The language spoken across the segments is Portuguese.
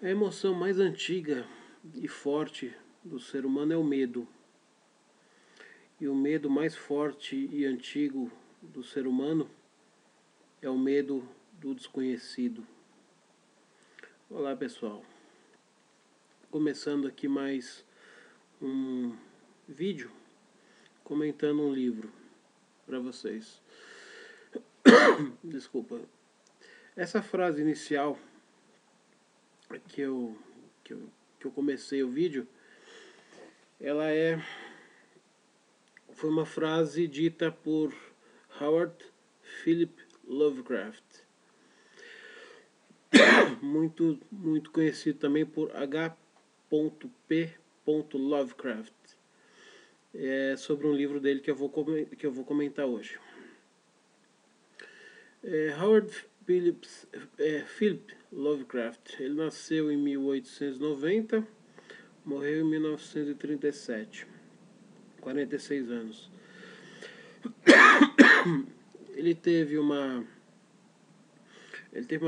A emoção mais antiga e forte do ser humano é o medo. E o medo mais forte e antigo do ser humano é o medo do desconhecido. Olá, pessoal. Começando aqui mais um vídeo comentando um livro para vocês. Desculpa. Essa frase inicial que eu, que eu, que eu comecei o vídeo, ela foi uma frase dita por Howard Philip Lovecraft, muito conhecido também por H.P. Lovecraft. É sobre um livro dele que eu vou comentar hoje. Howard Philip Lovecraft, ele nasceu em 1890, morreu em 1937, 46 anos. Ele teve uma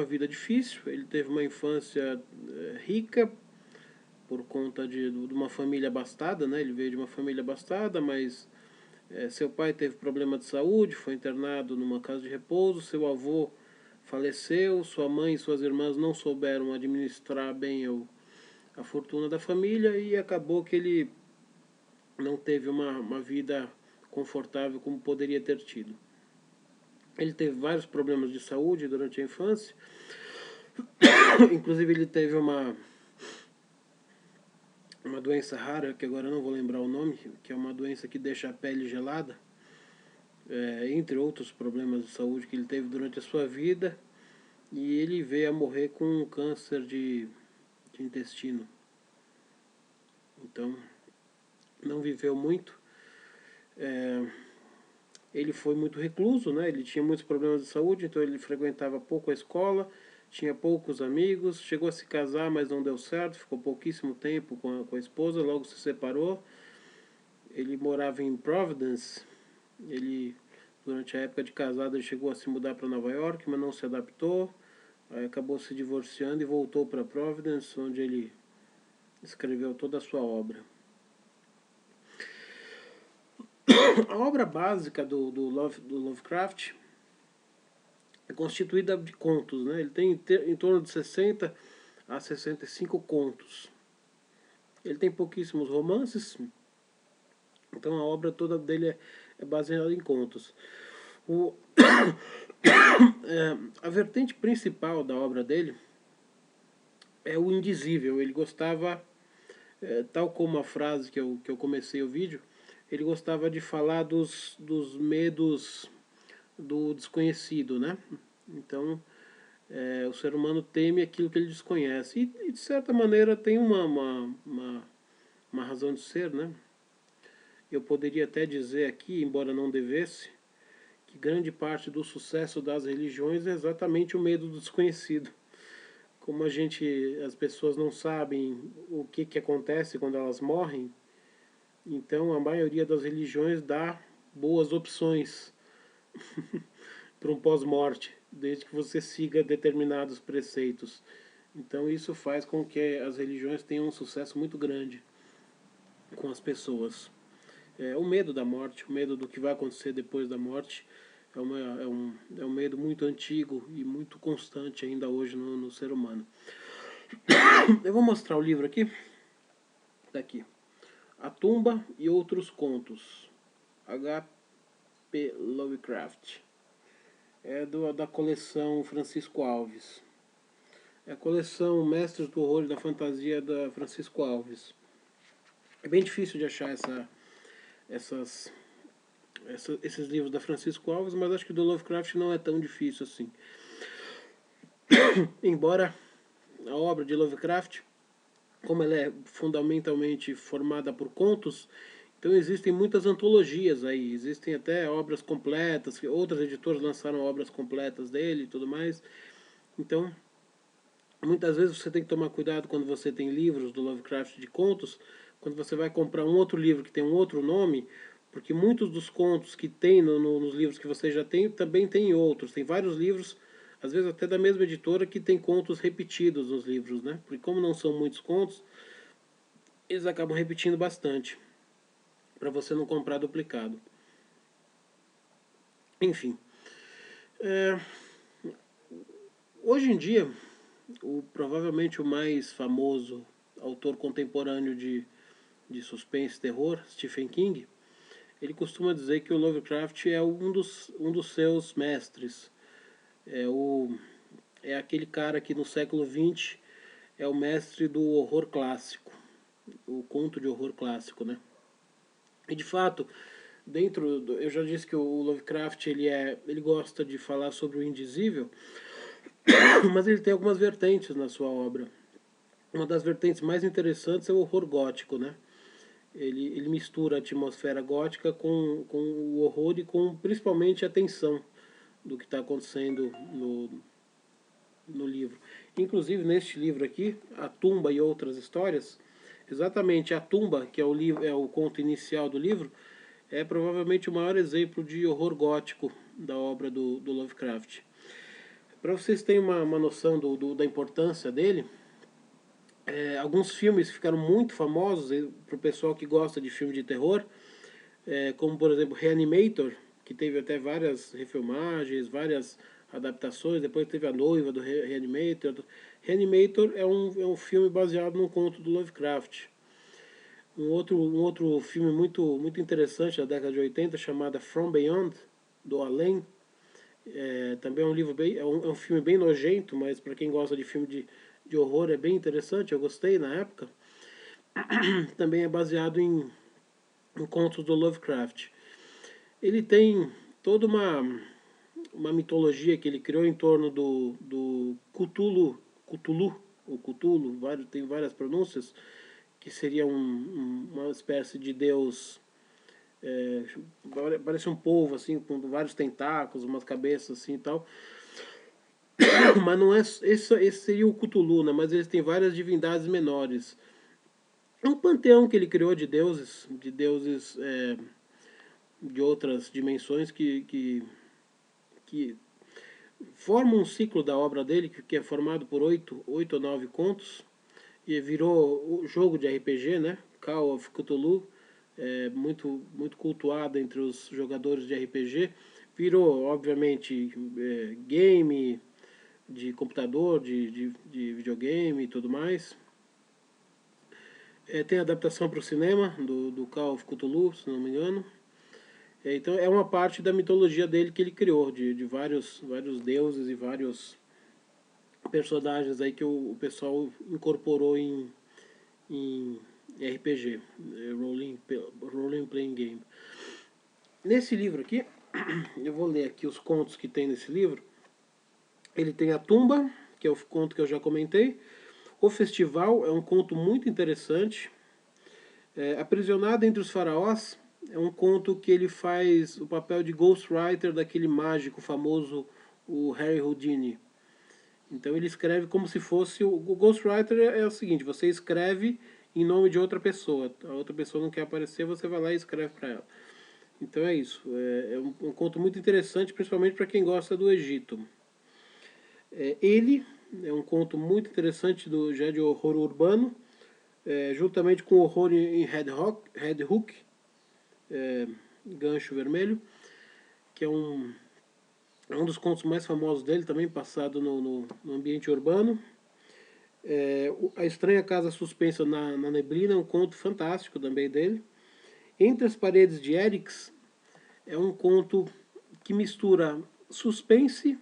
vida difícil, ele teve uma infância rica por conta de uma família abastada, né? Ele veio de uma família abastada, mas seu pai teve problema de saúde, foi internado numa casa de repouso, seu avô faleceu, sua mãe e suas irmãs não souberam administrar bem a fortuna da família e acabou que ele não teve uma vida confortável como poderia ter tido. Ele teve vários problemas de saúde durante a infância, inclusive ele teve uma doença rara, que agora eu não vou lembrar o nome, que é uma doença que deixa a pele gelada, entre outros problemas de saúde que ele teve durante a sua vida, e ele veio a morrer com um câncer de intestino. Então, não viveu muito. Ele foi muito recluso, né? Ele tinha muitos problemas de saúde, então ele frequentava pouco a escola, tinha poucos amigos, chegou a se casar, mas não deu certo, ficou pouquíssimo tempo com a esposa, logo se separou. Ele morava em Providence. Ele, durante a época de casado, ele chegou a se mudar para Nova York, mas não se adaptou. Aí acabou se divorciando e voltou para Providence, onde ele escreveu toda a sua obra. A obra básica do Lovecraft é constituída de contos, né? Ele tem em torno de 60 a 65 contos. Ele tem pouquíssimos romances, então a obra toda dele é baseada em contos. A vertente principal da obra dele é o indizível. Ele gostava, tal como a frase que eu comecei o vídeo, ele gostava de falar dos medos do desconhecido, né? Então, o ser humano teme aquilo que ele desconhece. E de certa maneira tem uma razão de ser, né? Eu poderia até dizer aqui, embora não devesse, que grande parte do sucesso das religiões é exatamente o medo do desconhecido. Como as pessoas não sabem o que acontece quando elas morrem, então a maioria das religiões dá boas opções para um pós-morte, desde que você siga determinados preceitos. Então isso faz com que as religiões tenham um sucesso muito grande com as pessoas. O medo da morte, o medo do que vai acontecer depois da morte, é um medo muito antigo e muito constante ainda hoje no ser humano. Eu vou mostrar o livro aqui. Daqui. A Tumba e Outros Contos. H.P. Lovecraft. É da coleção Francisco Alves. É a coleção Mestres do Horror e da Fantasia da Francisco Alves. É bem difícil de achar esses livros da Francisco Alves, mas acho que do Lovecraft não é tão difícil assim. Embora a obra de Lovecraft, como ela é fundamentalmente formada por contos, então existem muitas antologias aí, existem até obras completas, que outras editoras lançaram obras completas dele e tudo mais. Então, muitas vezes você tem que tomar cuidado quando você tem livros do Lovecraft de contos, quando você vai comprar um outro livro que tem um outro nome, porque muitos dos contos que tem nos livros que você já tem, também tem outros. Tem vários livros às vezes até da mesma editora, que tem contos repetidos nos livros, né? Porque como não são muitos contos, eles acabam repetindo bastante, para você não comprar duplicado. Enfim, hoje em dia, provavelmente o mais famoso autor contemporâneo de suspense e terror, Stephen King, ele costuma dizer que o Lovecraft é um dos seus mestres. É, é aquele cara que no século XX é o mestre do horror clássico, o conto de horror clássico, né? E de fato, eu já disse que o Lovecraft ele gosta de falar sobre o indizível, mas ele tem algumas vertentes na sua obra. Uma das vertentes mais interessantes é o horror gótico, né? Ele mistura a atmosfera gótica com o horror e com principalmente a tensão do que está acontecendo no livro. Inclusive neste livro aqui, A Tumba e Outras Histórias, exatamente A Tumba, que é é o conto inicial do livro, é provavelmente o maior exemplo de horror gótico da obra do Lovecraft. Para vocês terem uma noção da importância dele, alguns filmes ficaram muito famosos para o pessoal que gosta de filme de terror, como por exemplo Reanimator, que teve até várias refilmagens, várias adaptações. Depois teve A Noiva do Reanimator. Reanimator é um filme baseado num conto do Lovecraft. Um outro filme muito interessante da década de 80, chamado From Beyond, do Além. Também é um livro é um filme bem nojento, mas para quem gosta de filme de horror é bem interessante, eu gostei na época. Também é baseado em contos do Lovecraft. Ele tem toda uma mitologia que ele criou em torno do Cthulhu, tem várias pronúncias, que seria uma espécie de deus, é, parece um polvo assim, com vários tentáculos, umas cabeças assim e tal. Mas não é esse seria o Cthulhu, né? Mas eles têm várias divindades menores. É um panteão que ele criou de deuses de outras dimensões que formam um ciclo da obra dele, que é formado por oito ou nove contos, e virou o jogo de RPG, né? Call of Cthulhu, muito cultuado entre os jogadores de RPG. Virou, obviamente, game de computador, de videogame e tudo mais. Tem adaptação para o cinema do Call of Cthulhu, se não me engano. Então é uma parte da mitologia dele que ele criou, de vários deuses e vários personagens aí que o pessoal incorporou em RPG, Role Playing Game. Nesse livro aqui, eu vou ler aqui os contos que tem nesse livro. Ele tem A Tumba, que é o conto que eu já comentei. O Festival é um conto muito interessante. Aprisionado entre os Faraós é um conto que ele faz o papel de ghostwriter daquele mágico famoso, o Harry Houdini. Então ele escreve como se fosse... O ghostwriter é o seguinte, você escreve em nome de outra pessoa. A outra pessoa não quer aparecer, você vai lá e escreve para ela. Então é isso. É um conto muito interessante, principalmente para quem gosta do Egito. Ele é um conto muito interessante já de horror urbano, juntamente com horror em Red Hook, Gancho Vermelho, que é um dos contos mais famosos dele, também passado no ambiente urbano. A Estranha Casa Suspensa na Neblina, um conto fantástico também dele. Entre as Paredes de Erix é um conto que mistura suspense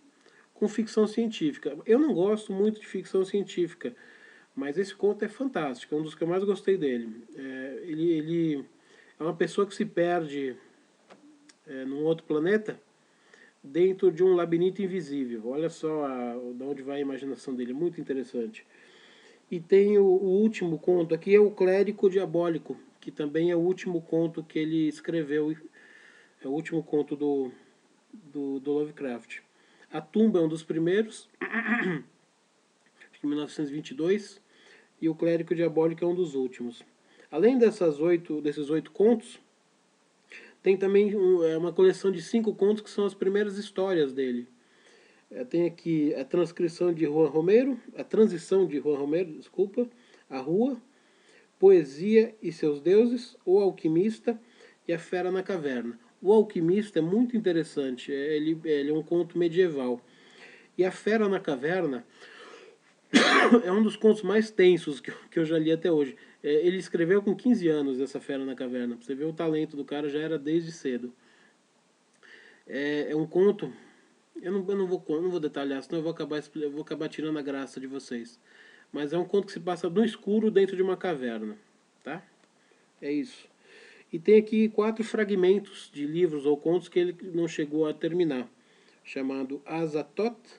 com ficção científica. Eu não gosto muito de ficção científica, mas esse conto é fantástico, é um dos que eu mais gostei dele. Ele é uma pessoa que se perde num outro planeta dentro de um labirinto invisível. Olha só de onde vai a imaginação dele, muito interessante. E tem o último conto aqui, é o Clérigo Diabólico, que também é o último conto que ele escreveu, é o último conto do Lovecraft. A Tumba é um dos primeiros, acho que em 1922, e o Clérigo Diabólico é um dos últimos. Além desses oito contos, tem também uma coleção de 5 contos que são as primeiras histórias dele. Tem aqui a transcrição de Juan Romero, a transição de Juan Romero, desculpa, A Rua, Poesia e seus deuses, O Alquimista e A Fera na Caverna. O Alquimista é muito interessante, ele é um conto medieval. E A Fera na Caverna é um dos contos mais tensos que eu já li até hoje. Ele escreveu com 15 anos essa Fera na Caverna. Pra você ver, o talento do cara já era desde cedo. É um conto. Eu não vou detalhar, senão eu vou acabar tirando a graça de vocês. Mas é um conto que se passa no escuro dentro de uma caverna. Tá? É isso. E tem aqui 4 fragmentos de livros ou contos que ele não chegou a terminar. Chamado Azatoth,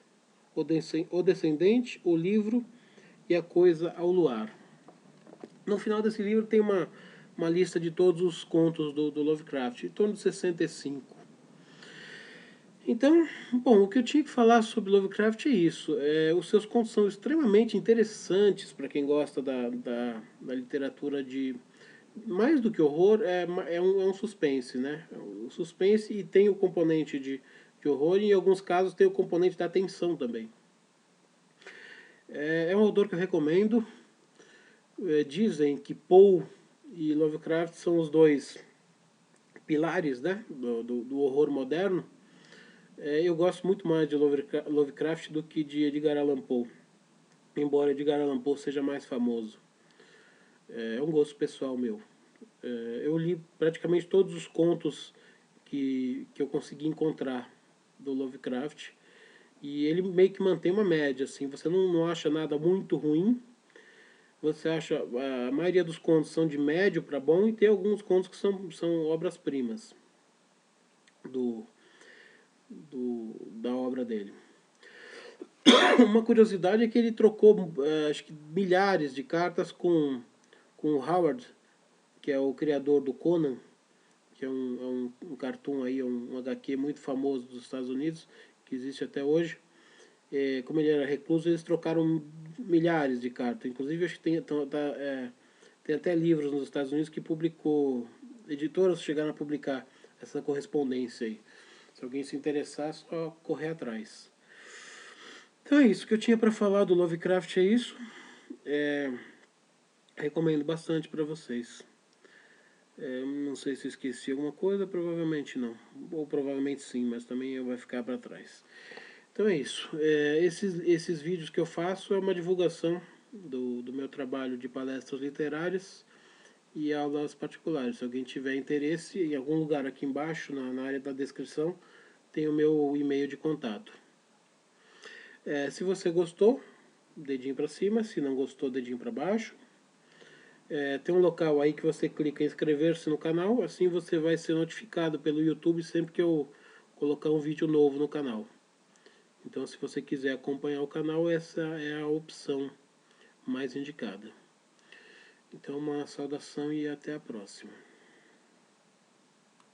O Descendente, O Livro e A Coisa ao Luar. No final desse livro tem uma lista de todos os contos do Lovecraft, em torno de 65. Então, bom, o que eu tinha que falar sobre Lovecraft é isso. Os seus contos são extremamente interessantes para quem gosta da literatura de... Mais do que horror, é um suspense, né? O suspense e tem o componente de horror e em alguns casos tem o componente da tensão também. É um autor que eu recomendo. Dizem que Poe e Lovecraft são os dois pilares, né, do horror moderno. Eu gosto muito mais de Lovecraft do que de Edgar Allan Poe, embora Edgar Allan Poe seja mais famoso. É um gosto pessoal meu. Eu li praticamente todos os contos que eu consegui encontrar do Lovecraft e ele meio que mantém uma média, assim, você não acha nada muito ruim. Você acha, a maioria dos contos são de médio para bom e tem alguns contos que são obras-primas do, da obra dele. Uma curiosidade é que ele trocou acho que milhares de cartas com o Howard, que é o criador do Conan, que é um cartoon aí, um HQ muito famoso dos Estados Unidos, que existe até hoje. Como ele era recluso, eles trocaram milhares de cartas. Inclusive, acho que tem até livros nos Estados Unidos que publicou, editoras chegaram a publicar essa correspondência aí. Se alguém se interessar, é só correr atrás. Então é isso que eu tinha para falar do Lovecraft, é isso. Recomendo bastante para vocês. Não sei se eu esqueci alguma coisa, provavelmente não. Ou provavelmente sim, mas também vai ficar para trás. Então é isso. Esses vídeos que eu faço é uma divulgação do meu trabalho de palestras literárias e aulas particulares. Se alguém tiver interesse, em algum lugar aqui embaixo, na área da descrição, tem o meu e-mail de contato. Se você gostou, dedinho para cima. Se não gostou, dedinho para baixo. Tem um local aí que você clica em inscrever-se no canal. Assim você vai ser notificado pelo YouTube sempre que eu colocar um vídeo novo no canal. Então, se você quiser acompanhar o canal, essa é a opção mais indicada. Então, uma saudação e até a próxima.